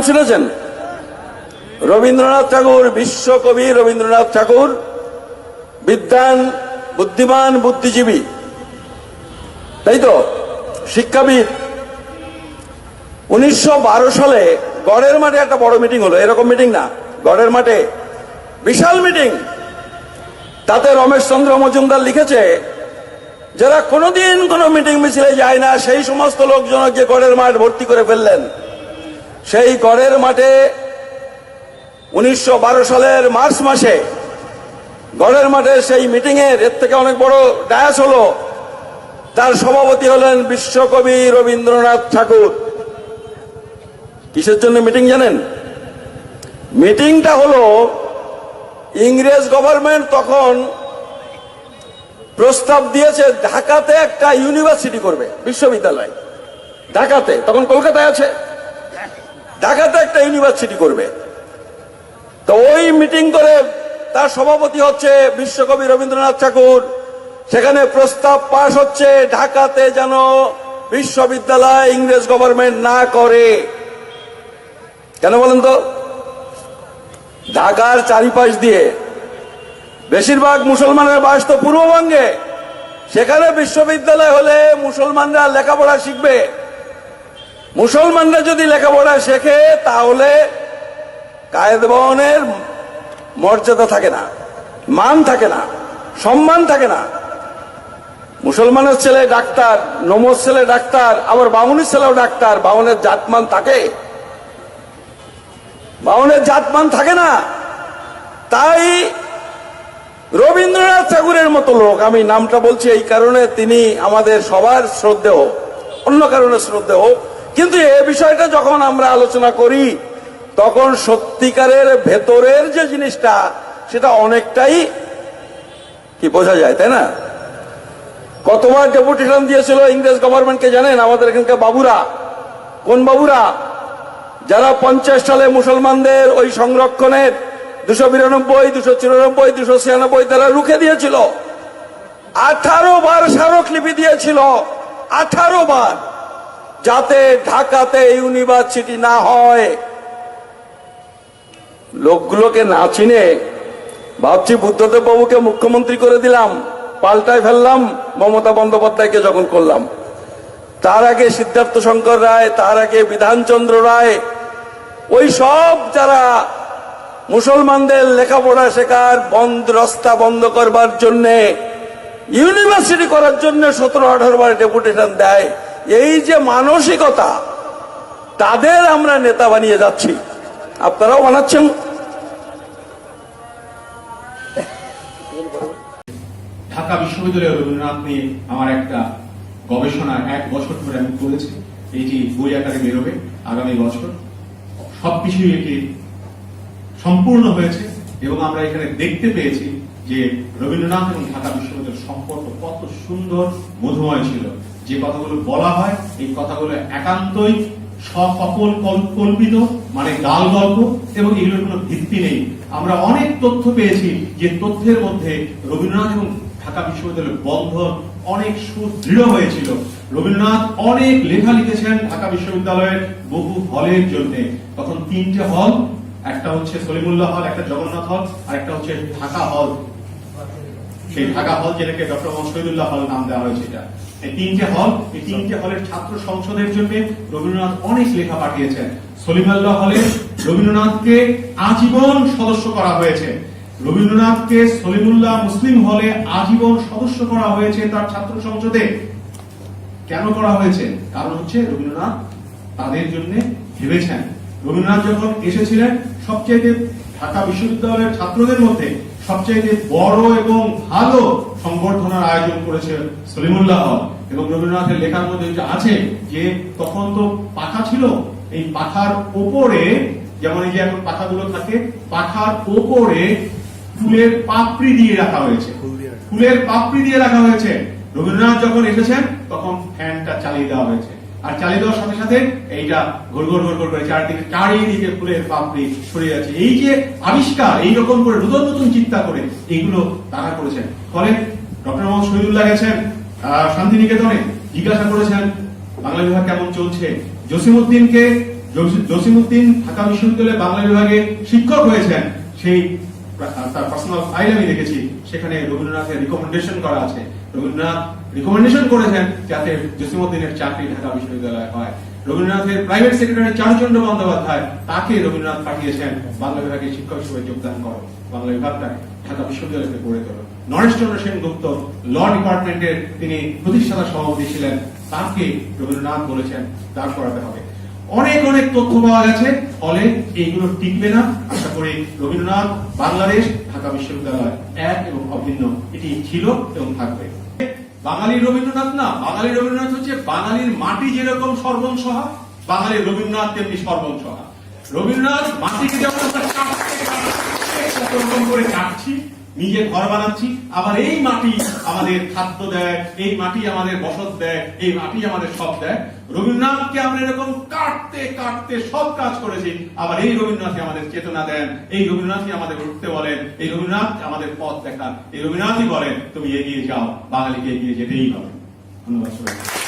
শুনেছেন? রবীন্দ্রনাথ ঠাকুর, বিশ্বকবি রবীন্দ্রনাথ ঠাকুর বিদ্বান, বুদ্ধিমান, বুদ্ধিজীবী, তাই তো, শিক্ষাবিদ। 1912 সালে গড়ের মাঠে একটা বড় মিটিং হলো, এরকম মিটিং না, গড়ের মাঠে বিশাল মিটিং। তাতে রমেশচন্দ্র মজুমদার লিখেছে, যারা কোনোদিন কোনো মিটিং মিছিলে যায় না সেই সমস্ত লোকজনকে গড়ের মাঠ ভর্তি করে ফেললেন। সেই গড়ের মাঠে 1912 সালের মার্চ মাসে গড়ের মাঠে সেই মিটিং এর থেকে অনেক বড় ডায়াস হলো। তার সভাপতি হলেন বিশ্বকবি রবীন্দ্রনাথ ঠাকুর। কিসের জন্য মিটিং জানেন? মিটিংটা হলো, ইংরেজ গভর্নমেন্ট তখন প্রস্তাব দিয়েছে ঢাকাতে একটা ইউনিভার্সিটি করবে, বিশ্ববিদ্যালয়। ঢাকাতে, তখন কলকাতায় আছে, ঢাকাতে একটা ইউনিভার্সিটি করবে। তো ওই মিটিং করে তার সভাপতি হচ্ছে বিশ্বকবি রবীন্দ্রনাথ ঠাকুর। সেখানে প্রস্তাব পাশ হচ্ছে ঢাকাতে যেন বিশ্ববিদ্যালয় ইংরেজ গভর্নমেন্ট না করে। কেন বলেন তো? ঢাকার চারিপাশ দিয়ে বেশিরভাগ মুসলমানের বাস তো পূর্ববঙ্গে। সেখানে বিশ্ববিদ্যালয় হলে মুসলমানরা লেখাপড়া শিখবে। মুসলমানরা যদি লেখাপড়া শেখে তাহলে কায়েদবানের মর্যাদা থাকে না, মান থাকে না, সম্মান থাকে না। মুসলমানের ছেলে ডাক্তার, নমজ ছেলে ডাক্তার, আবার বামুনের ছেলেও ডাক্তার, বামুনের জাতমান থাকে? বামুনের জাতমান থাকে না। তাই রবীন্দ্রনাথ ঠাকুরের মতো লোক, আমি নামটা বলছি এই কারণে তিনি আমাদের সবার শ্রদ্ধেয়, অন্য কারণে শ্রদ্ধেয়, কিন্তু এ বিষয়টা যখন আমরা আলোচনা করি তখন সত্যিকারের ভেতরের যে জিনিসটা সেটা অনেকটাই কি বোঝা যায়, তাই না? কতবার ডেপুটেশন দিয়েছিল ইংরেজ গভর্নমেন্টকে জানেন? আমাদের এখানকার বাবুরা। কোন বাবুরা? যারা 50 সালে মুসলমানদের ওই সংরক্ষণের 292, 294, 296 তারা রুখে দিয়েছিল। 18 বার স্মারকলিপি দিয়েছিল, 18 বার, যাতে ঢাকাতে ইউনিভার্সিটি না হয়। লোকগুলোকে না চিনে ভাবছি বুদ্ধদেব বাবুকে মুখ্যমন্ত্রী করে দিলাম, পাল্টায় ফেললাম মমতা বন্দ্যোপাধ্যায়কে যখন করলাম। তার আগে সিদ্ধার্থ শঙ্কর রায়, তার আগে বিধানচন্দ্র রায়, ওই সব যারা মুসলমানদের লেখাপড়া শেখার রাস্তা বন্ধ করবার জন্য, ইউনিভার্সিটি করার জন্য 17-18 বার ডেপুটেশন দেয়। এই যে মানসিকতা, তাদের আমরা নেতা বানিয়ে যাচ্ছি, আপনারাও বানাচ্ছেন। ঢাকা বিশ্ববিদ্যালয়ে রবীন্দ্রনাথ নিয়ে আমার একটা গবেষণা 1 বছর ধরে আমি করেছি। এটি বই আকারে বেরোবে আগামী বছর। সবকিছুই এটি সম্পূর্ণ হয়েছে এবং আমরা এখানে দেখতে পেয়েছি যে রবীন্দ্রনাথ এবং ঢাকা বিশ্ববিদ্যালয়ের সম্পর্ক কত সুন্দর, মধুময় ছিল। যে কথাগুলো বলা হয় এই কথাগুলো একান্তই সকল কল্পিত, মানে গাল গল্প, এবং এগুলোর কোনো ভিত্তি নেই। আমরা অনেক তথ্য পেয়েছি যে তথ্যের মধ্যে রবীন্দ্রনাথ এবং ঢাকা বিশ্ববিদ্যালয়ের বন্ধন অনেক সুদৃঢ় হয়েছিল। রবীন্দ্রনাথ অনেক লেখা লিখেছেন ঢাকা বিশ্ববিদ্যালয়ের বহু হলের জন্য। তখন 3টে হল, একটা হচ্ছে সলিমুল্লাহ হল, একটা জগন্নাথ হল, আর একটা হচ্ছে ঢাকা হল। সেই ঢাকা হল যেটাকে ডক্টর মোহাম্মদ শহীদুল্লাহ হল নাম দেওয়া হয়েছে। এই 3টে হল, এই 3টে হলের ছাত্র সংসদের জন্য রবীন্দ্রনাথ অনেক লেখা পাঠিয়েছেন। সলিমুল্লাহ হলে রবীন্দ্রনাথকে আজীবন সদস্য করা হয়েছে। রবীন্দ্রনাথকে সলিমুল্লাহ মুসলিম হলে আজীবন সদস্য করা হয়েছে তার ছাত্র সংসদে। কেন করা হয়েছে? কারণ হচ্ছে রবীন্দ্রনাথ তাদের জন্য ভেবেছেন। রবীন্দ্রনাথ যখন এসেছিলেন, সবচেয়ে ঢাকা বিশ্ববিদ্যালয়ের ছাত্রদের মধ্যে সবচেয়ে বড় এবং ভালো সংবর্ধনার আয়োজন করেছে সলিমুল্লাহ হল। এবং রবীন্দ্রনাথের লেখার মধ্যে আছে যে তখন তো পাখা ছিল, এই পাখার ওপরে, যেমন এই যে এখন পাখাগুলো থাকে, পাখার ওপরে ফুলের পাপড়ি দিয়ে রাখা হয়েছে, ফুলের পাপড়ি দিয়ে রাখা হয়েছে। রবীন্দ্রনাথ যখন এসেছেন তখন ফ্যানটা চালিয়ে দেওয়া হয়েছে, আর চালিয়ে দেওয়ার সাথে সাথে এইটা ঘুর ঘুর ঘুর ঘুর করে চারিদিকে ফুলের পাপড়ি ছড়িয়ে যাচ্ছে। এই যে আবিষ্কার, এইরকম করে নতুন নতুন চিন্তা করে এইগুলো তারা করেছেন। ফলে ডক্টর মোহাম্মদ শহীদুল্লাহ গেছেন শান্তিনিকেতনে, জিজ্ঞাসা করেছেন বাংলা বিভাগ কেমন চলছে। জসিমউদ্দিনকে জসিমউদ্দিন ঢাকা বিশ্ববিদ্যালয়ে বাংলা বিভাগে শিক্ষক হয়েছেন, সেই তার পার্সোনাল ফাইল আমি দেখেছি, সেখানে রবীন্দ্রনাথের রিকমেন্ডেশন করা আছে। রবীন্দ্রনাথ রিকমেন্ডেশন করেছেন যাতে জসিমউদ্দিনের চাকরি ঢাকা বিশ্ববিদ্যালয়ে হয়। রবীন্দ্রনাথের প্রাইভেট সেক্রেটারি চারুচন্দ্র বন্দ্যোপাধ্যায়, তাকে রবীন্দ্রনাথ পাঠিয়েছেন বাংলা বিভাগের শিক্ষক হিসেবে যোগদান করো, বাংলা বিভাগটা ঢাকা বিশ্ববিদ্যালয়কে গড়ে তোলো। নরেশচন্দ্র সেনগুপ্ত ল ডিপার্টমেন্টের তিনি প্রতিষ্ঠাতা সভাপতি ছিলেন, তাকে রবীন্দ্রনাথ বলেছেন দাঁড় করাতে হবে। অনেক অনেক তথ্য পাওয়া গেছে, ফলে এইগুলো টিকবে না। আশা করি রবীন্দ্রনাথ বাংলাদেশ ঢাকা বিশ্ববিদ্যালয় এক এবং অভিন্ন, এটি ছিল এবং থাকবে। বাঙালির রবীন্দ্রনাথ না, বাঙালির রবীন্দ্রনাথ হচ্ছে বাঙালির মাটি যেরকম সর্বংসহা, বাঙালির রবীন্দ্রনাথ তেমনি সর্বংসহা। রবীন্দ্রনাথ মাটিকে যেমন করে কাটছি, নিজে ঘর বানাচ্ছি, আবার এই মাটি আমাদের খাদ্য দেয়, এই মাটি আমাদের বসত দেয়, এই মাটি আমাদের সব দেয়। রবীন্দ্রনাথকে আমরা এরকম কাটতে কাটতে সব কাজ করেছি, আবার এই রবীন্দ্রনাথই আমাদের চেতনা দেন, এই রবীন্দ্রনাথই আমাদের উঠতে বলেন, এই রবীন্দ্রনাথ আমাদের পথ দেখান, এই রবীন্দ্রনাথই বলেন তুমি এগিয়ে যাও, বাঙালিকে এগিয়ে যেতেই হবে। ধন্যবাদ সবাইকে।